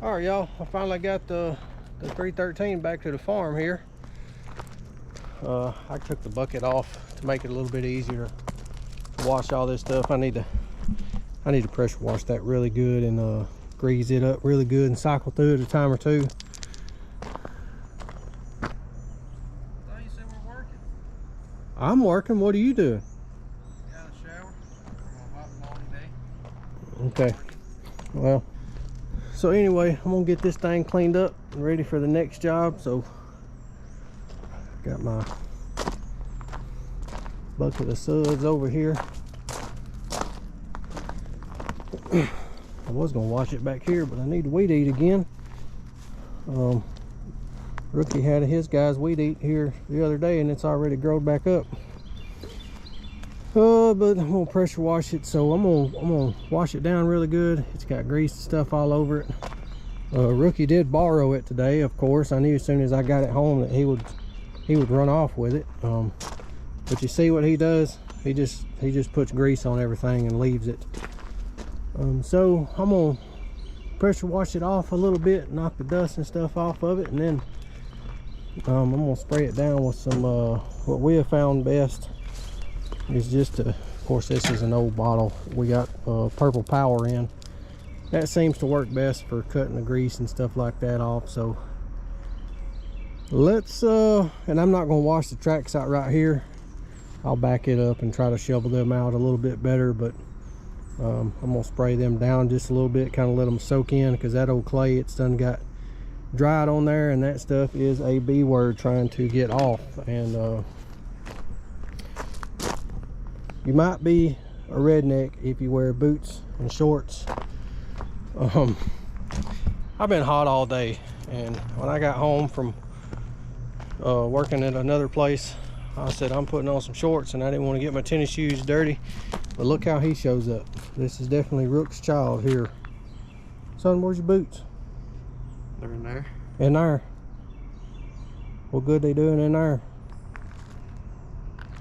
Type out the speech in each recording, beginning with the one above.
All right, y'all, I finally got the 313 back to the farm here. I took the bucket off to make it a little bit easier to wash all this stuff. I need to pressure wash that really good and grease it up really good and cycle through it a time or two. I thought you said we're working. I'm working. What are you doing? Got a shower. I'm gonna wipe the long day. Okay. Well, so anyway, I'm gonna get this thing cleaned up and ready for the next job. So got my bucket of suds over here. I was gonna wash it back here, but I need to weed eat again. Rookie had his guys weed eat here the other day and it's already growed back up. But I'm gonna pressure wash it, so I'm gonna wash it down really good. It's got grease and stuff all over it. Rookie did borrow it today, of course. I knew as soon as I got it home that he would run off with it. But you see what he does? He just puts grease on everything and leaves it. So I'm gonna pressure wash it off a little bit, knock the dust and stuff off of it, and then I'm gonna spray it down with some what we have found best is just of course this is an old bottle we got Purple Power in. That seems to work best for cutting the grease and stuff like that off. So let's and I'm not gonna wash the tracks out right here. I'll back it up and try to shovel them out a little bit better, but I'm gonna spray them down just a little bit, kind of let them soak in, because that old clay, it's done got dried on there, and that stuff is a B word trying to get off. And you might be a redneck if you wear boots and shorts. I've been hot all day, and when I got home from working at another place, I said I'm putting on some shorts, and I didn't want to get my tennis shoes dirty. But look how he shows up. This is definitely Rook's child here. Son, where's your boots? They're in there. In there. What good they doing in there?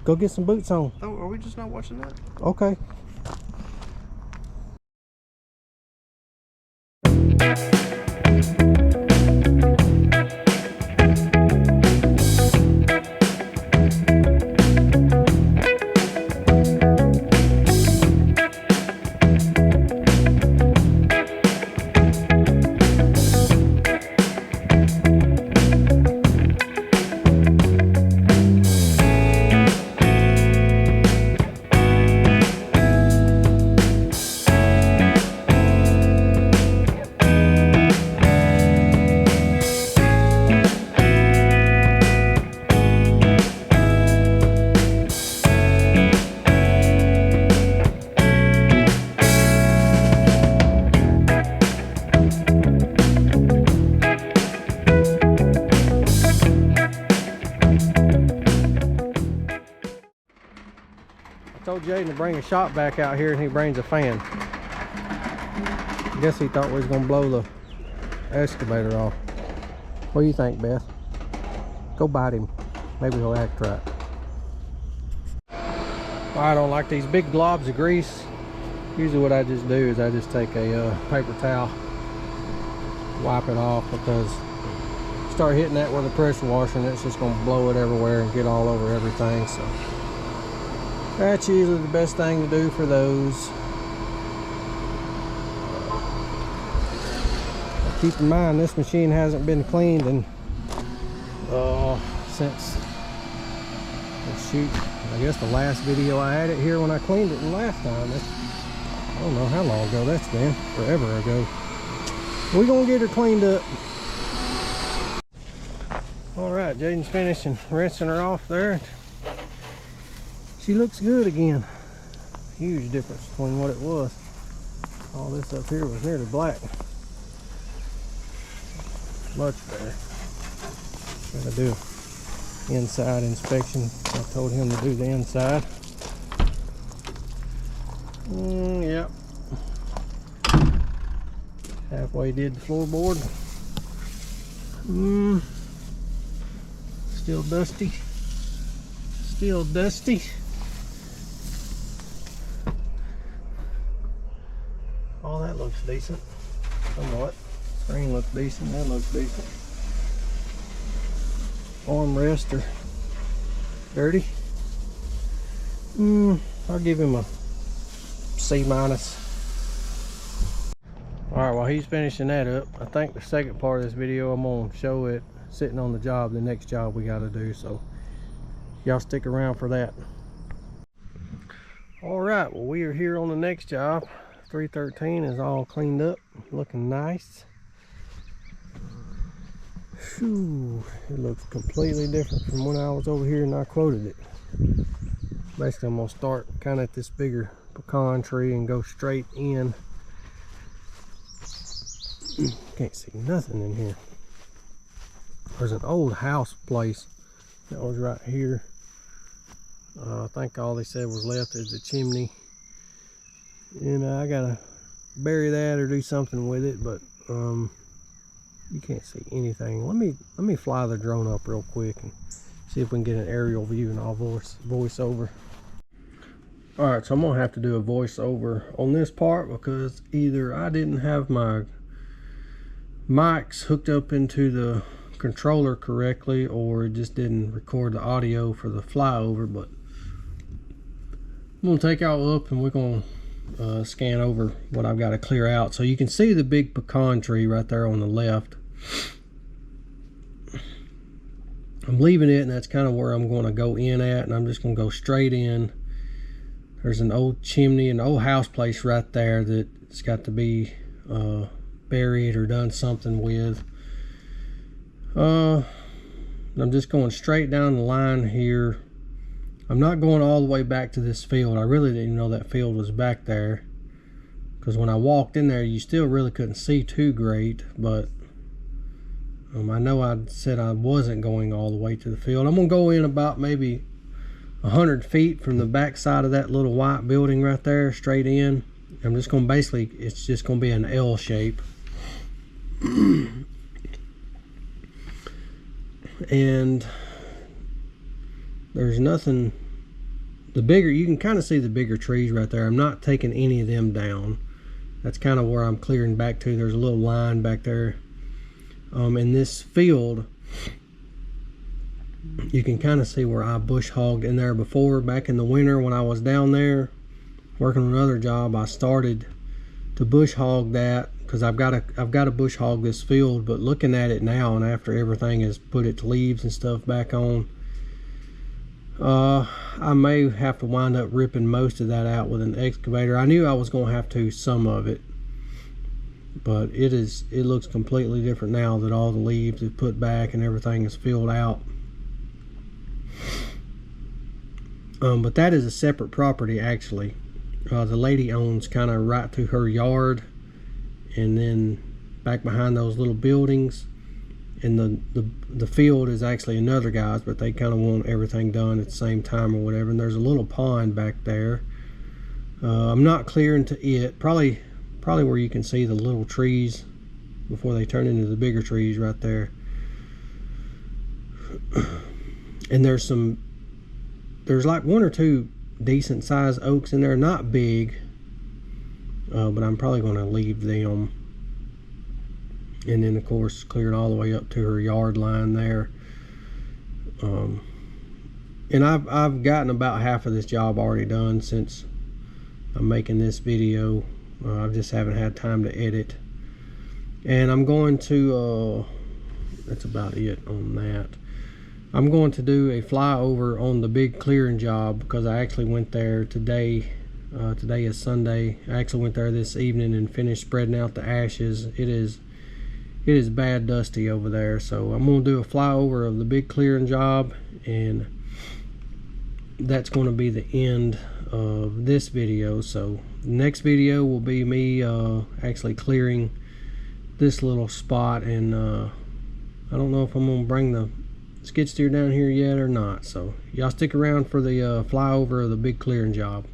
Go get some boots on. Oh, are we just not watching that? Okay. I told Jaden to bring a shop vac out here, and he brings a fan. I guess he thought we was gonna blow the excavator off. What do you think, Beth? Go bite him. Maybe he'll act right. I don't like these big globs of grease. Usually what I just do is I just take a paper towel, wipe it off, because start hitting that with a pressure washer and it's just gonna blow it everywhere and get all over everything. So that's usually the best thing to do for those. Keep in mind, this machine hasn't been cleaned in since, let's shoot, I guess the last video I had it here when I cleaned it the last time. I don't know how long ago that's been, forever ago. We're gonna get her cleaned up. All right, Jaden's finishing rinsing her off there. She looks good again. Huge difference between what it was. All this up here was nearly black. Much better. Gotta do inside inspection. I told him to do the inside. Yep. Halfway did the floorboard. Still dusty. Still dusty. Oh, that looks decent. Somewhat. Screen looks decent. That looks decent. Armrests are dirty. I'll give him a C-. Alright, while he's finishing that up, I think the second part of this video I'm going to show it sitting on the job, the next job we got to do. So y'all stick around for that. Alright, well, we are here on the next job. 313 is all cleaned up, looking nice. Whew, it looks completely different from when I was over here and I quoted it. Basically, I'm going to start kind of at this bigger pecan tree and go straight in. Can't see nothing in here. There's an old house place that was right here. I think all they said was left is the chimney. And I gotta bury that or do something with it, but you can't see anything. Let me fly the drone up real quick and see if we can get an aerial view, and I'll voice over. Alright, so I'm gonna have to do a voiceover on this part because either I didn't have my mics hooked up into the controller correctly, or it just didn't record the audio for the flyover. But I'm gonna take y'all up and we're gonna scan over what I've got to clear out. So you can see the big pecan tree right there on the left. I'm leaving it, and that's kind of where I'm going to go in at, and I'm just going to go straight in. There's an old chimney, an old house place right there that's got to be buried or done something with. I'm just going straight down the line here. I'm not going all the way back to this field. I really didn't know that field was back there, because when I walked in there you still really couldn't see too great. But I know I said I wasn't going all the way to the field. I'm gonna go in about maybe 100 feet from the back side of that little white building right there, straight in. I'm just gonna basically, it's just gonna be an L shape. And there's nothing, the bigger, you can kind of see the bigger trees right there. I'm not taking any of them down. That's kind of where I'm clearing back to. There's a little line back there. In this field, you can kind of see where I bush hogged in there before. Back in the winter when I was down there working on another job, I started to bush hog that because I've got to bush hog this field. But looking at it now, and after everything has put its leaves and stuff back on, I may have to wind up ripping most of that out with an excavator. I knew I was going to have to, some of it, but it looks completely different now that all the leaves have put back and everything is filled out. But that is a separate property actually. The lady owns kind of right to her yard, and then back behind those little buildings. And the field is actually another guy's, but they kind of want everything done at the same time or whatever. And there's a little pond back there. I'm not clearing to it. Probably where you can see the little trees before they turn into the bigger trees right there. And there's like one or two decent sized oaks in there, not big, but I'm probably going to leave them. And then of course clear it all the way up to her yard line there. And I've gotten about half of this job already done since I'm making this video. I just haven't had time to edit. And I'm going to that's about it on that. I'm going to do a flyover on the big clearing job because I actually went there today. Today is Sunday. I actually went there this evening and finished spreading out the ashes. It is bad dusty over there, so I'm going to do a flyover of the big clearing job, and that's going to be the end of this video. So the next video will be me actually clearing this little spot, and I don't know if I'm going to bring the skid steer down here yet or not, so y'all stick around for the flyover of the big clearing job.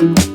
it.